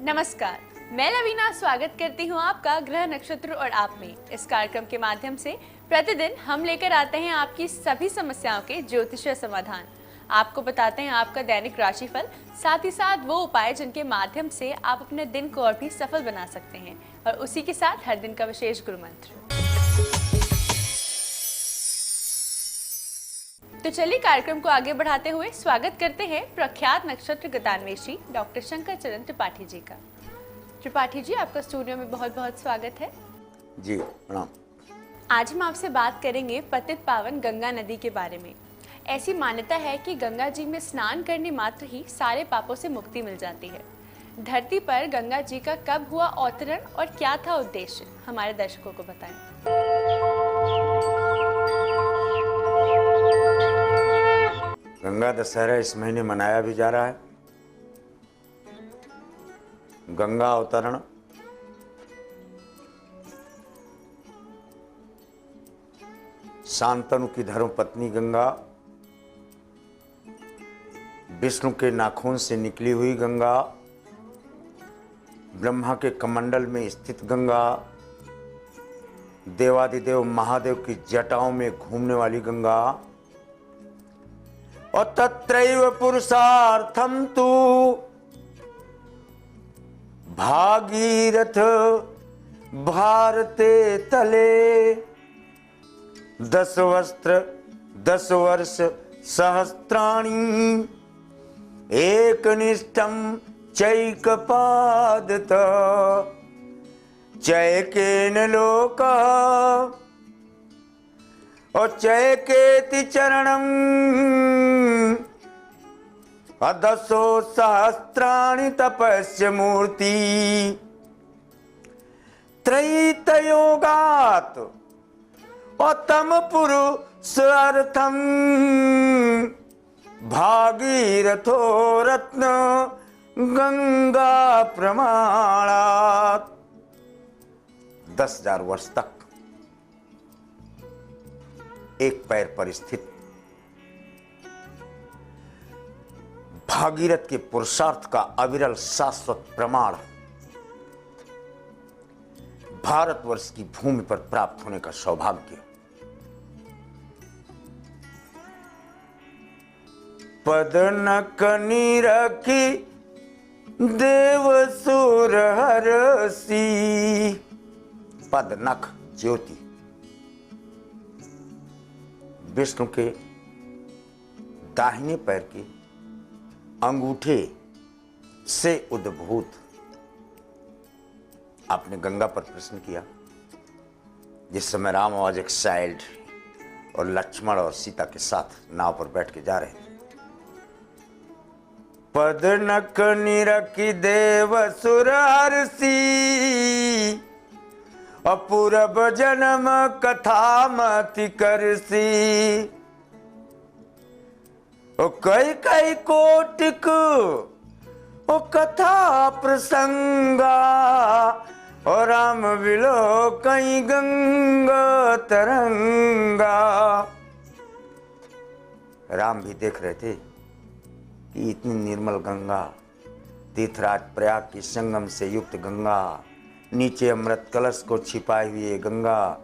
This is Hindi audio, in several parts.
नमस्कार, मैं लवीना स्वागत करती हूँ आपका ग्रह नक्षत्र और आप में। इस कार्यक्रम के माध्यम से प्रतिदिन हम लेकर आते हैं आपकी सभी समस्याओं के ज्योतिषीय समाधान। आपको बताते हैं आपका दैनिक राशिफल, साथ ही साथ वो उपाय जिनके माध्यम से आप अपने दिन को और भी सफल बना सकते हैं, और उसी के साथ हर दिन का विशेष गुरु मंत्र। तो चलिए कार्यक्रम को आगे बढ़ाते हुए स्वागत करते हैं प्रख्यात नक्षत्र गतान्वेषी डॉक्टर शंकर चरण त्रिपाठी जी का। त्रिपाठी जी, आपका स्टूडियो में बहुत बहुत स्वागत है। जी प्रणाम। आज हम आपसे बात करेंगे पतित पावन गंगा नदी के बारे में। ऐसी मान्यता है कि गंगा जी में स्नान करने मात्र ही सारे पापों से मुक्ति मिल जाती है। धरती पर गंगा जी का कब हुआ अवतरण और क्या था उद्देश्य, हमारे दर्शकों को बताएं। गंगा दशहरा इस महीने मनाया भी जा रहा है। गंगा अवतरण शांतनु की धर्मपत्नी गंगा, विष्णु के नाखून से निकली हुई गंगा, ब्रह्मा के कमंडल में स्थित गंगा, देवादिदेव महादेव की जटाओं में घूमने वाली गंगा, और तत्रैव पुरुषार्थम तु भागीरथ भारते तले 10 वस्त्र 10 वर्ष सहस्त्राणि एकनिष्ठं चैकपादत चैकेन लोकः और चैकेति चरणं 10 सहस्त्राणि तपस्य मूर्ति त्रैतयोगात् तम पुरुषार्थं भागीरथो रत्न गंगा प्रमाणात् 10,000 वर्ष तक एक पैर पर स्थित भागीरथ के पुरुषार्थ का अविरल शाश्वत प्रमाण भारतवर्ष की भूमि पर प्राप्त होने का सौभाग्य। पद नख निरखी देव सुर हरसी, पद नख ज्योति विष्णु के दाहिने पैर के अंगूठे से उद्भूत। आपने गंगा पर प्रश्न किया। जिस समय राम आज एक चाइल्ड और लक्ष्मण और सीता के साथ नाव पर बैठ के जा रहे थे। पद नख निरखी देव सुर हरसी, अपूर्व जन्म कथा मति करसी, ओ कई कई कोटिक ओ कथा प्रसंगा, और राम विलो कई गंगा तरंगा। राम भी देख रहे थे कि इतनी निर्मल गंगा, तीर्थराज प्रयाग की संगम से युक्त गंगा, नीचे अमृत कलश को छिपाए हुए गंगा,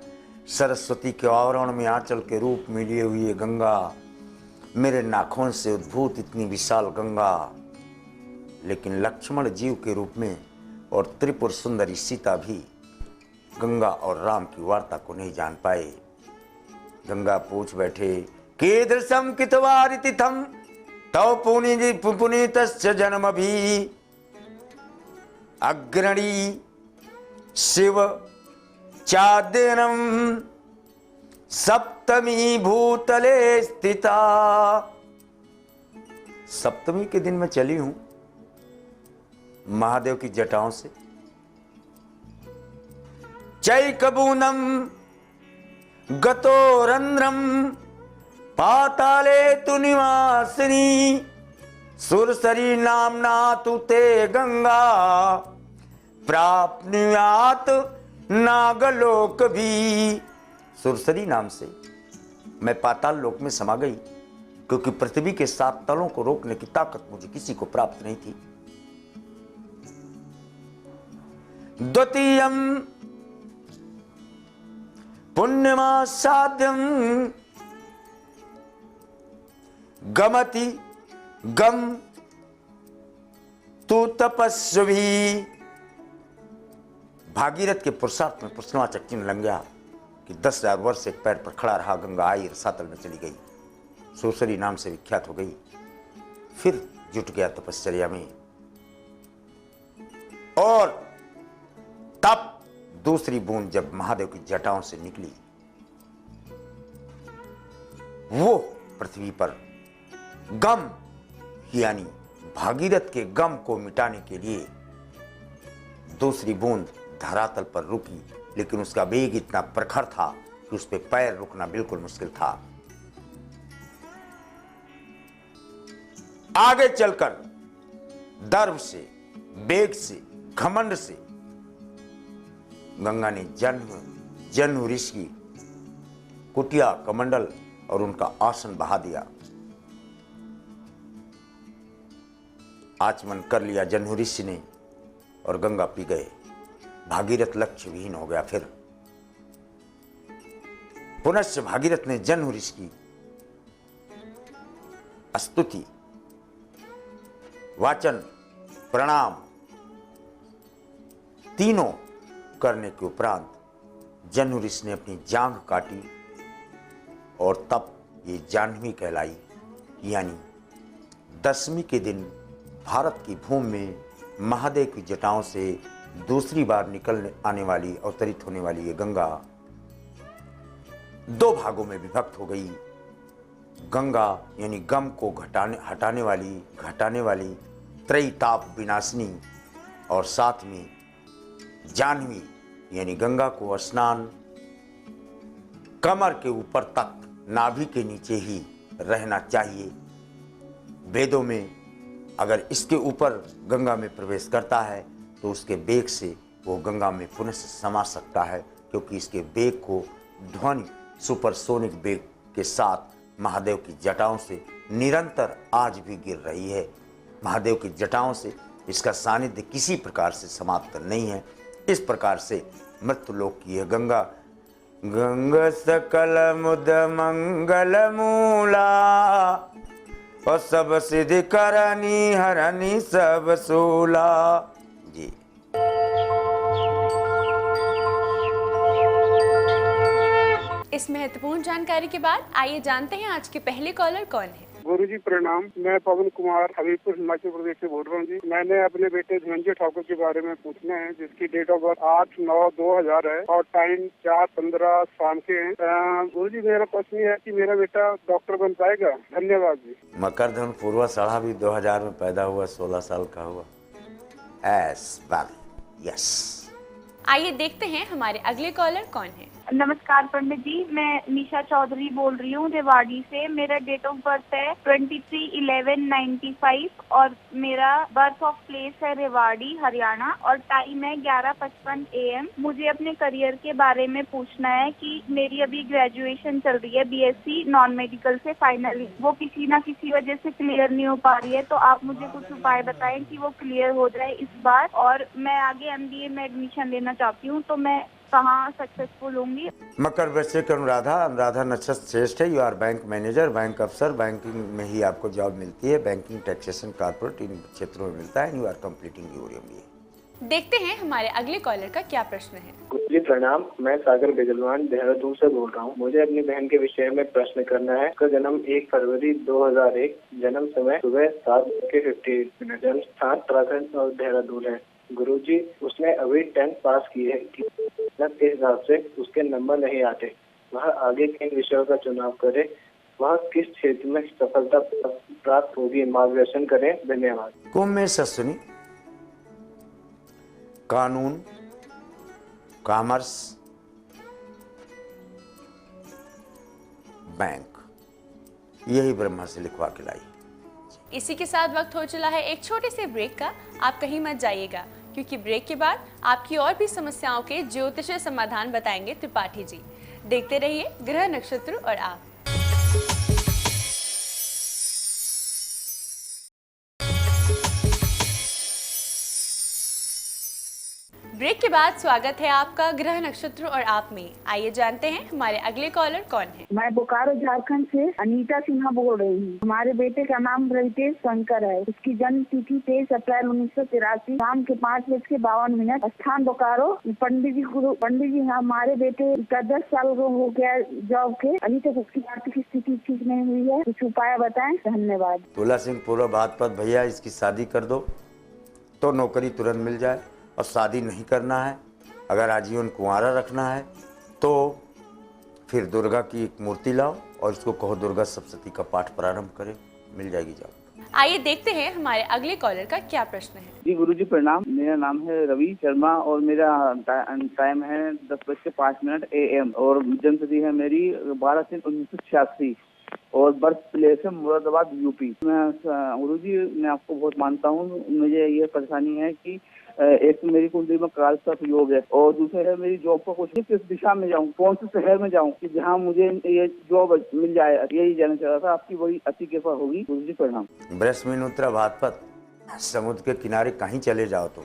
सरस्वती के आवरण में आंचल के रूप में लिए हुए गंगा, मेरे नाखून से उद्भूत इतनी विशाल गंगा। लेकिन लक्ष्मण जीव के रूप में और त्रिपुर सुंदरी सीता भी गंगा और राम की वार्ता को नहीं जान पाए। गंगा पूछ बैठे, कीदृशं कितवारिति थम तव पुनीतस्य जन्म भी, अग्रणी शिव चाद्यनम सप्तमी भूतले स्थिता। सप्तमी के दिन मैं चली हूं महादेव की जटाओं से। चैकबूनम गतो रंध्रम पाताले तु निवासिनी, सुरसरी नामना तु ते गंगा, प्राप्नुयात नागलोक भी। सुरसरी नाम से मैं पाताल लोक में समा गई, क्योंकि पृथ्वी के 7 तलों को रोकने की ताकत मुझे किसी को प्राप्त नहीं थी। द्वितीयं पुण्यमासाद्यं गमति गम तु तपस्वी। भागीरथ के पुरुषार्थ में प्रश्नवाचक चिन्ह लग गया कि 10,000 वर्ष एक पैर पर खड़ा रहा। गंगा आई रसातल में चली गई, सोसरी नाम से विख्यात हो गई। फिर जुट गया तपश्चर्या में, और तब दूसरी बूंद जब महादेव की जटाओं से निकली, वो पृथ्वी पर गम यानी भागीरथ के गम को मिटाने के लिए दूसरी बूंद धरातल पर रुकी, लेकिन उसका वेग इतना प्रखर था कि उस पर पैर रुकना बिल्कुल मुश्किल था। आगे चलकर दर्व से, वेग से, घमंड से गंगा ने जन्म ऋषि की कुटिया, कमंडल और उनका आसन बहा दिया। आचमन कर लिया जन्म ऋषि ने और गंगा पी गए। भागीरथ लक्ष्य विहीन हो गया। फिर पुनश्च भागीरथ ने जन्म ऋषि की स्तुति, वाचन, प्रणाम तीनों करने के उपरांत जन्म ऋषि ने अपनी जांघ काटी और तब ये जाह्नवी कहलाई। यानी 10वीं के दिन भारत की भूमि में महादेव की जटाओं से दूसरी बार निकल आने वाली, अवतरित होने वाली ये गंगा 2 भागों में विभक्त हो गई। गंगा यानी गम को हटाने वाली, त्रैताप विनाशिनी, और साथ में जाह्नवी यानी गंगा को स्नान कमर के ऊपर तक, नाभि के नीचे ही रहना चाहिए। वेदों में अगर इसके ऊपर गंगा में प्रवेश करता है तो उसके वेग से वो गंगा में पुनः समा सकता है, क्योंकि इसके वेग को ध्वनि सुपरसोनिक वेग के साथ महादेव की जटाओं से निरंतर आज भी गिर रही है। महादेव की जटाओं से इसका सानिध्य किसी प्रकार से समाप्त नहीं है। इस प्रकार से मृत्युलोक की यह गंगा, गंगा सकल मुद मंगल मूला, और सब सिद्धि करनी हरनी सब सूला। जी इस महत्वपूर्ण जानकारी के बाद आइए जानते हैं आज के पहले कॉलर कौन है। गुरुजी प्रणाम, मैं पवन कुमार हबीबपुर हिमाचल प्रदेश से बोल रहा हूँ जी। मैंने अपने बेटे धनंजय ठाकुर के बारे में पूछना है, जिसकी डेट ऑफ बर्थ 8/9/2000 है और टाइम 4:15 शाम के हैं। गुरुजी मेरा प्रश्न ये है कि मेरा बेटा डॉक्टर बन पाएगा? धन्यवाद जी। मकर धन पूर्वा साढ़ा भी 2000 में पैदा हुआ, 16 साल का हुआ। As well yes. आइए देखते हैं हमारे अगले कॉलर कौन है। नमस्कार पंडित जी, मैं निशा चौधरी बोल रही हूँ रेवाड़ी से। मेरा डेट ऑफ बर्थ है 23/11/95 और मेरा बर्थ ऑफ प्लेस है रेवाड़ी हरियाणा और टाइम है 11:55 AM। मुझे अपने करियर के बारे में पूछना है कि मेरी अभी ग्रेजुएशन चल रही है BSc नॉन मेडिकल से फाइनली, वो किसी ना किसी वजह से क्लियर नहीं हो पा रही है, तो आप मुझे कुछ उपाय बताएं कि वो क्लियर हो जाए इस बार। और मैं आगे MBA में एडमिशन लेना चाहती हूँ, तो मैं कहाँ सक्सेसफुल होंगी? मकर वृश्चिक अनुराधा नक्षत्र श्रेष्ठ है। You are bank manager, bank अफसर, बैंकिंग में ही आपको जॉब मिलती है। बैंकिंग, टैक्सेशन, कॉर्पोरेट इन क्षेत्रों में मिलता है। You are completing your MBA। देखते हैं हमारे अगले कॉलर का क्या प्रश्न है। जी प्रणाम, मैं सागर बेजलवान देहरादून से बोल रहा हूँ। मुझे अपनी बहन के विषय में प्रश्न करना है। उसका जन्म 1 फरवरी 2001, जन्म समय सुबह 7:58, जन्म स्थान उत्तराखंड और देहरादून है। गुरुजी, उसने अभी 10th पास की है, के हिसाब से उसके नंबर नहीं आते। वह आगे किन विषयों का चुनाव करे, वह किस क्षेत्र में सफलता प्राप्त होगी, मार्गदर्शन करें। धन्यवाद। कुंभ में शनि, कानून, कॉमर्स, बैंक, यही ब्रह्मा से लिखवा के लाई। इसी के साथ वक्त हो चला है एक छोटे से ब्रेक का। आप कहीं मत जाइएगा, क्योंकि ब्रेक के बाद आपकी और भी समस्याओं के ज्योतिषीय समाधान बताएंगे त्रिपाठी जी। देखते रहिए ग्रह नक्षत्र और आप। ब्रेक के बाद स्वागत है आपका ग्रह नक्षत्र और आप में। आइए जानते हैं हमारे अगले कॉलर कौन है। मैं बोकारो झारखंड से अनीता सिन्हा बोल रही हूँ। हमारे बेटे का नाम रवितेश शंकर है। उसकी जन्म तिथि 23 अप्रैल 1983 शाम के 5:52। स्थान बोकारो। पंडित जी हमारे बेटे का 10 साल हो गया जॉब के, अभी तक उसकी आर्थिक स्थिति ठीक नहीं हुई है। कुछ उपाय बताएं। धन्यवाद। तुला सिंह पूरा भाजपा भैया, इसकी शादी कर दो तो नौकरी तुरंत मिल जाए, और शादी नहीं करना है, अगर आजीवन कुंवारा रखना है तो फिर दुर्गा की एक मूर्ति लाओ और इसको कहो दुर्गा सप्तशती का पाठ प्रारंभ करे, मिल जाएगी जॉब। आइए देखते हैं हमारे अगले कॉलर का क्या प्रश्न है। जी गुरुजी प्रणाम। मेरा नाम है रवि शर्मा और मेरा टाइम है 10:05 AM और जन्मतिथि है मेरी 12/3/1986 और बर्थ प्लेस है मुरादाबाद यूपी। मैं गुरुजी मैं आपको बहुत मानता हूँ। मुझे ये परेशानी है कि एक तो मेरी कुंडली में काल का योग है और दूसरे है मेरी जॉब का कुछ किस दिशा में जाऊँ, कौन से शहर में जाऊँ कि जहाँ मुझे ये जॉब मिल जाए, यही जानना चाह रहा था। आपकी बड़ी अति कृपा होगी गुरुजी प्रणाम। बृहस्पति उत्तरा भाजपत, समुद्र के किनारे कहीं चले जाओ तो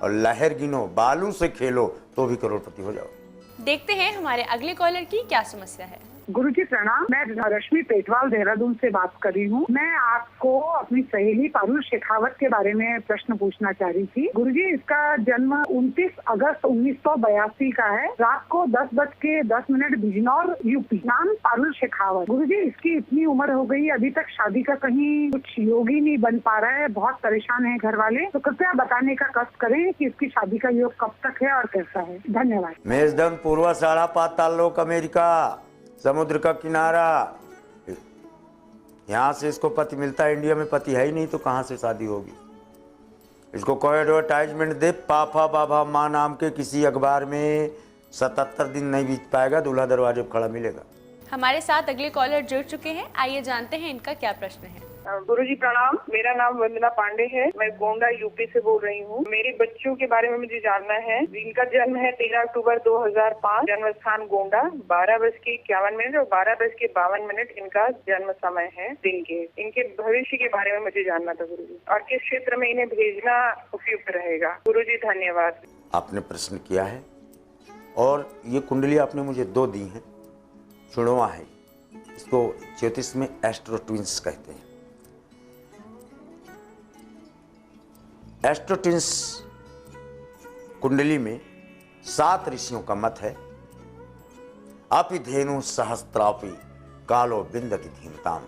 और लहर गिनो, बालू से खेलो तो भी करोड़पति हो जाओ। देखते हैं हमारे अगले कॉलर की क्या समस्या है। गुरुजी प्रणाम। मैं रश्मि पेटवाल देहरादून से बात कर रही हूँ। मैं आपको अपनी सहेली पारुल शेखावत के बारे में प्रश्न पूछना चाह रही थी। गुरुजी इसका जन्म 29 अगस्त 1982 का है। रात को 10:10 बिजनौर यूपी। नाम पारुल शेखावत। गुरुजी इसकी इतनी उम्र हो गई, अभी तक शादी का कहीं कुछ योग ही नहीं बन पा रहा है। बहुत परेशान है घर वाले, तो कृपया बताने का कष्ट करें कि इसकी शादी का योग कब तक है और कैसा है। धन्यवाद। मेजदन पूर्वा साड़ा पाताल लोक अमेरिका, समुद्र का किनारा। यहाँ से इसको पति मिलता है, इंडिया में पति है ही नहीं तो कहाँ से शादी होगी। इसको कोई एडवर्टाइजमेंट दे पापा बाबा माँ नाम के किसी अखबार में, 77 दिन नहीं बीत पाएगा, दूल्हा दरवाजे पर खड़ा मिलेगा। हमारे साथ अगले कॉलर जुड़ चुके हैं। आइए जानते हैं इनका क्या प्रश्न है। गुरुजी प्रणाम। मेरा नाम वंदना पांडे है। मैं गोंडा यूपी से बोल रही हूँ। मेरे बच्चों के बारे में मुझे जानना है। इनका जन्म है 13 अक्टूबर 2005, जन्म स्थान गोंडा, 12:51 और 12:52 इनका जन्म समय है दिन के। इनके भविष्य के बारे में मुझे जानना था गुरुजी, और किस क्षेत्र में इन्हें भेजना उपयुक्त रहेगा। गुरुजी धन्यवाद। आपने प्रश्न किया है और ये कुंडली आपने मुझे 2 दी हैं, चुड़वा है। इसको ज्योतिष में एस्ट्रो ट्विंस कहते हैं। एस्ट्रो ट्विंस कुंडली में 7 ऋषियों का मत है। अपि धेनु सहस्त्रापि कालो बिंदति धीमताम।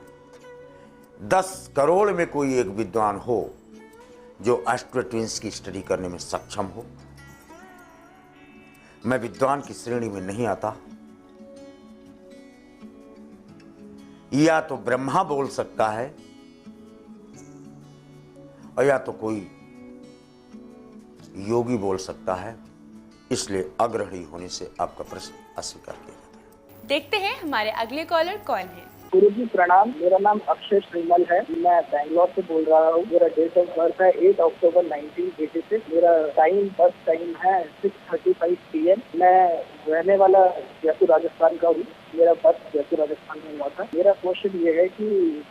10 करोड़ में कोई एक विद्वान हो जो एस्ट्रो ट्विंस की स्टडी करने में सक्षम हो। मैं विद्वान की श्रेणी में नहीं आता। या तो ब्रह्मा बोल सकता है और या तो कोई योगी बोल सकता है, इसलिए अग्रणी होने से आपका प्रश्न अस्वीकार किया जाता है। देखते हैं हमारे अगले कॉलर कौन है। गुरुजी प्रणाम। मेरा नाम अक्षय श्रीमल है। मैं बैंगलोर से बोल रहा हूँ। मेरा डेट ऑफ बर्थ है 8 अक्टूबर 1986। मेरा बर्थ टाइम है 6:35 PM। मैं रहने वाला जयपुर राजस्थान का हूँ। मेरा बर्थ जयपुर राजस्थान में हुआ था। मेरा क्वेश्चन ये है कि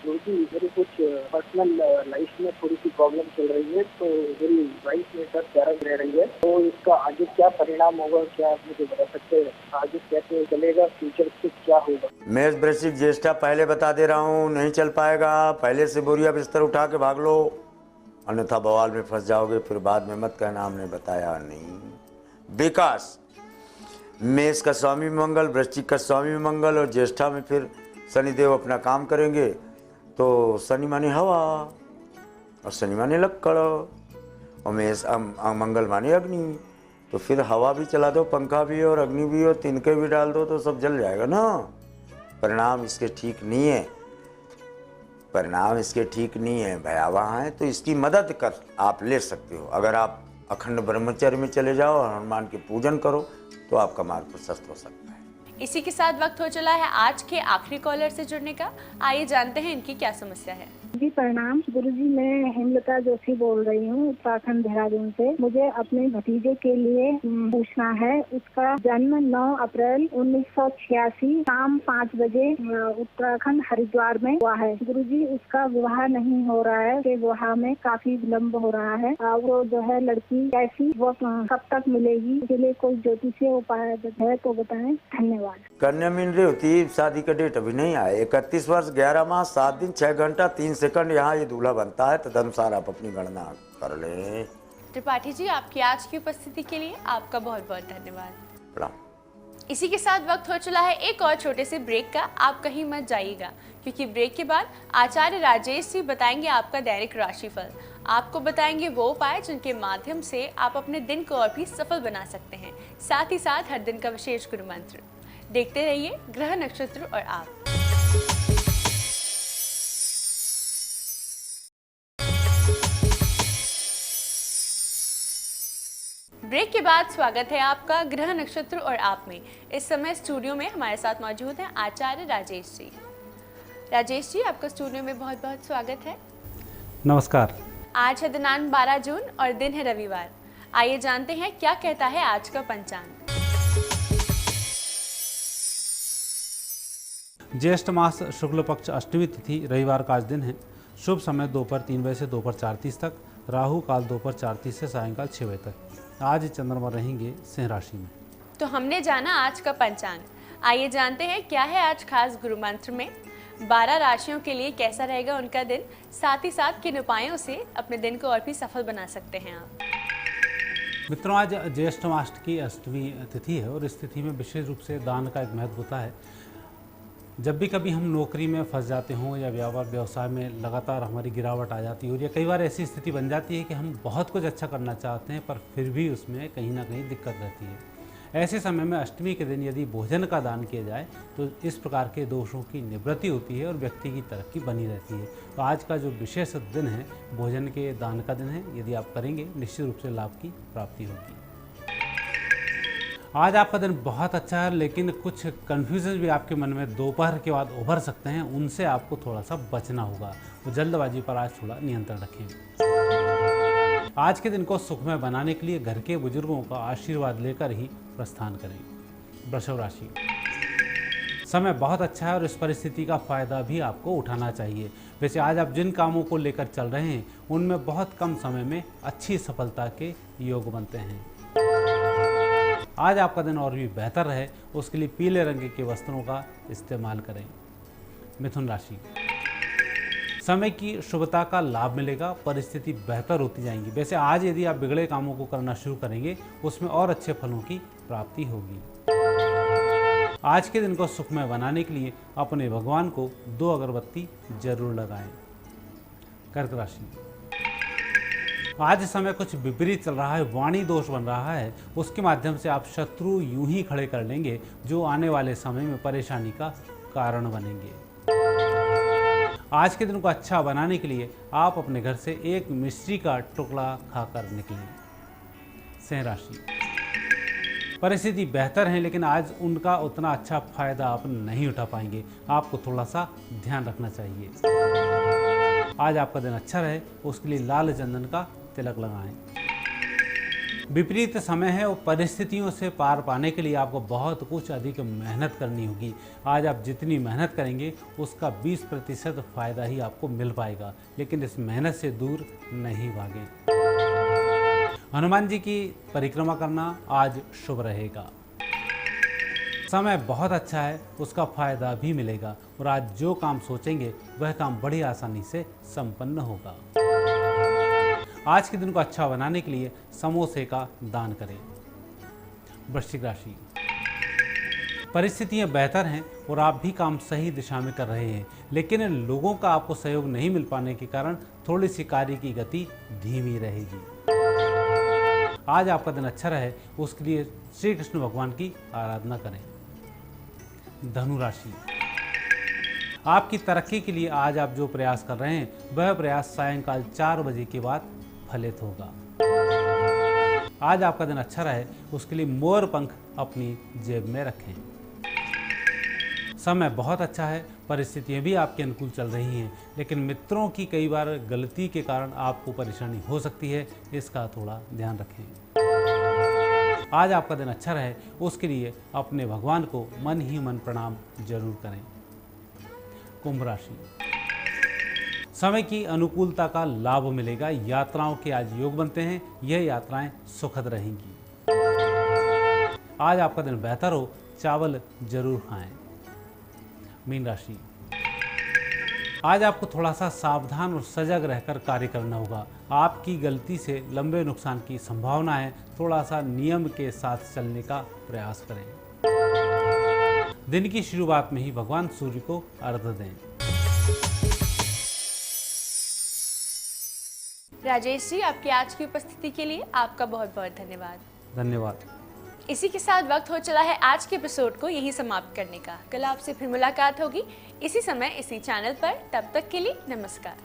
गुरुजी मेरी कुछ पर्सनल लाइफ में थोड़ी सी प्रॉब्लम चल रही है, तो मेरी वाइफ में दर्द ज्यादा रह रही है, तो इसका आगे क्या परिणाम होगा, क्या आप मुझे बता सकते हैं? आगे कैसे चलेगा, फ्यूचर से क्या होगा? मेष वृश्चिक ज्येष्ठा पहले बता दे रहा हूँ, नहीं चल पाएगा। पहले से बोरिया बिस्तर उठा के भाग लो, अन्यथा बवाल में फंस जाओगे। फिर बाद में मत कहना हमने बताया नहीं। विकास, मेष का स्वामी मंगल, वृश्चिक का स्वामी मंगल और ज्येष्ठा में फिर शनिदेव अपना काम करेंगे। तो शनि माने हवा और शनि माने लक्कड़ और मेष मंगल माने अग्नि। तो फिर हवा भी चला दो, पंखा भी और अग्नि भी और तिनके भी डाल दो तो सब जल जाएगा ना। परिणाम इसके ठीक नहीं है, परिणाम इसके ठीक नहीं है, भयावह है। तो इसकी मदद कर आप ले सकते हो। अगर आप अखंड ब्रह्मचर्य में चले जाओ और हनुमान के पूजन करो तो आपका मार्ग प्रशस्त हो सकता है। इसी के साथ वक्त हो चला है आज के आखिरी कॉलर से जुड़ने का। आइए जानते हैं इनकी क्या समस्या है। गुरुजी प्रणाम। गुरुजी मैं हेमलता जोशी बोल रही हूँ उत्तराखंड देहरादून से। मुझे अपने भतीजे के लिए पूछना है। उसका जन्म 9 अप्रैल 1986 शाम 5 बजे उत्तराखंड हरिद्वार में हुआ है। गुरुजी उसका विवाह नहीं हो रहा है, के विवाह में काफी विलम्ब हो रहा है। वो जो है लड़की कैसी वो कब तक मिलेगी, इसके लिए कोई ज्योतिषीय उपाय है तो बताएं। धन्यवाद। कन्या मिंडली होती, शादी का डेट अभी नहीं आया। 31 वर्ष 11 माह 7 दिन 6 घंटा 3 सेकंड यहाँ ये दूल्हा बनता है। तदनुसार आप अपनी गणना कर लें। त्रिपाठी जी, आपकी आज की उपस्थिति के लिए आपका बहुत बहुत धन्यवाद। प्रणाम। इसी के साथ वक्त हो चला है एक और छोटे से ब्रेक का। आप कहीं मत जाइएगा, क्योंकि ब्रेक के बाद आचार्य राजेश जी बताएंगे आपका दैनिक राशिफल। आपको बताएंगे वो उपाय जिनके माध्यम से आप अपने दिन को और भी सफल बना सकते हैं, साथ ही साथ हर दिन का विशेष गुरु मंत्र। देखते रहिए ग्रह नक्षत्र और आप। ब्रेक के बाद स्वागत है आपका ग्रह नक्षत्र और आप में। इस समय स्टूडियो में हमारे साथ मौजूद हैं आचार्य राजेश जी। राजेश जी, आपका स्टूडियो में बहुत बहुत स्वागत है। नमस्कार। आज है दिनांक 12 जून और दिन है रविवार। आइए जानते हैं क्या कहता है आज का पंचांग। ज्येष्ठ मास शुक्ल पक्ष अष्टमी तिथि रविवार का आज दिन है। शुभ समय दोपहर 3 बजे से दोपहर 4:30 तक, राहु काल दोपहर 4:30 से सायंकाल 6 बजे तक। आज चंद्रमा रहेंगे सिंह राशि में। तो हमने जाना आज का पंचांग। आइए जानते हैं क्या है आज खास गुरु मंत्र में। 12 राशियों के लिए कैसा रहेगा उनका दिन, साथ ही साथ किन उपायों से अपने दिन को और भी सफल बना सकते हैं आप। मित्रों, आज ज्येष्ठ मास की अष्टमी तिथि है और इस तिथि में विशेष रूप से दान का एक महत्व होता है। जब भी कभी हम नौकरी में फंस जाते हों या व्यापार व्यवसाय में लगातार हमारी गिरावट आ जाती है और या कई बार ऐसी स्थिति बन जाती है कि हम बहुत कुछ अच्छा करना चाहते हैं पर फिर भी उसमें कहीं ना कहीं दिक्कत रहती है। ऐसे समय में अष्टमी के दिन यदि भोजन का दान किया जाए तो इस प्रकार के दोषों की निवृत्ति होती है और व्यक्ति की तरक्की बनी रहती है। तो आज का जो विशेष दिन है भोजन के दान का दिन है। यदि आप करेंगे निश्चित रूप से लाभ की प्राप्ति होगी। आज आपका दिन बहुत अच्छा है, लेकिन कुछ कन्फ्यूजन भी आपके मन में दोपहर के बाद उभर सकते हैं, उनसे आपको थोड़ा सा बचना होगा। तो जल्दबाजी पर आज थोड़ा नियंत्रण रखें। आज के दिन को सुखमय बनाने के लिए घर के बुजुर्गों का आशीर्वाद लेकर ही प्रस्थान करें। वृषभ राशि, समय बहुत अच्छा है और इस परिस्थिति का फायदा भी आपको उठाना चाहिए। वैसे आज आप जिन कामों को लेकर चल रहे हैं उनमें बहुत कम समय में अच्छी सफलता के योग बनते हैं। आज आपका दिन और भी बेहतर रहे उसके लिए पीले रंग के वस्त्रों का इस्तेमाल करें। मिथुन राशि, समय की शुभता का लाभ मिलेगा, परिस्थिति बेहतर होती जाएंगी। वैसे आज यदि आप बिगड़े कामों को करना शुरू करेंगे उसमें और अच्छे फलों की प्राप्ति होगी। आज के दिन को सुखमय बनाने के लिए अपने भगवान को 2 अगरबत्ती जरूर लगाएं। कर्क राशि, आज समय कुछ विपरीत चल रहा है, वाणी दोष बन रहा है। उसके माध्यम से आप शत्रु यूं ही खड़े कर लेंगे जो आने वाले समय में परेशानी का कारण बनेंगे। आज के दिन को अच्छा बनाने के लिए आप अपने घर से एक मिश्री का टुकड़ा खाकर निकलें। सिंह राशि, परिस्थिति बेहतर है लेकिन आज उनका उतना अच्छा फायदा आप नहीं उठा पाएंगे। आपको थोड़ा सा ध्यान रखना चाहिए। आज आपका दिन अच्छा रहे उसके लिए लाल चंदन का तिलक लगाएं। विपरीत समय है और परिस्थितियों से पार पाने के लिए आपको बहुत कुछ अधिक मेहनत करनी होगी। आज आप जितनी मेहनत करेंगे उसका 20% फायदा ही आपको मिल पाएगा, लेकिन इस मेहनत से दूर नहीं भागें। हनुमान जी की परिक्रमा करना आज शुभ रहेगा। समय बहुत अच्छा है, उसका फायदा भी मिलेगा और आज जो काम सोचेंगे वह काम बड़ी आसानी से संपन्न होगा। आज के दिन को अच्छा बनाने के लिए समोसे का दान करें। वृश्चिक राशि, परिस्थितियां बेहतर हैं और आप भी काम सही दिशा में कर रहे हैं, लेकिन लोगों का आपको सहयोग नहीं मिल पाने के कारण थोड़ी सी कार्य की गति धीमी रहेगी। आज आपका दिन अच्छा रहे उसके लिए श्री कृष्ण भगवान की आराधना करें। धनु राशि, आपकी तरक्की के लिए आज आप जो प्रयास कर रहे हैं वह प्रयास सायंकाल 4 बजे के बाद फलित होगा। आज आपका दिन अच्छा रहे उसके लिए मोर पंख अपनी जेब में रखें। समय बहुत अच्छा है, परिस्थितियाँ भी आपके अनुकूल चल रही हैं, लेकिन मित्रों की कई बार गलती के कारण आपको परेशानी हो सकती है, इसका थोड़ा ध्यान रखें। आज आपका दिन अच्छा रहे, उसके लिए अपने भगवान को मन ही मन प्रणाम जरूर करें। कुंभ राशि, समय की अनुकूलता का लाभ मिलेगा। यात्राओं के आज योग बनते हैं, यह यात्राएं सुखद रहेंगी। आज आपका दिन बेहतर हो, चावल जरूर खाएं। मीन राशि, आज आपको थोड़ा सा सावधान और सजग रहकर कार्य करना होगा। आपकी गलती से लंबे नुकसान की संभावना है, थोड़ा सा नियम के साथ चलने का प्रयास करें। दिन की शुरुआत में ही भगवान सूर्य को अर्घ्य दें। राजेश जी, आपकी आज की उपस्थिति के लिए आपका बहुत बहुत धन्यवाद। धन्यवाद। इसी के साथ वक्त हो चला है आज के एपिसोड को यहीं समाप्त करने का। कल आपसे फिर मुलाकात होगी इसी समय इसी चैनल पर। तब तक के लिए नमस्कार।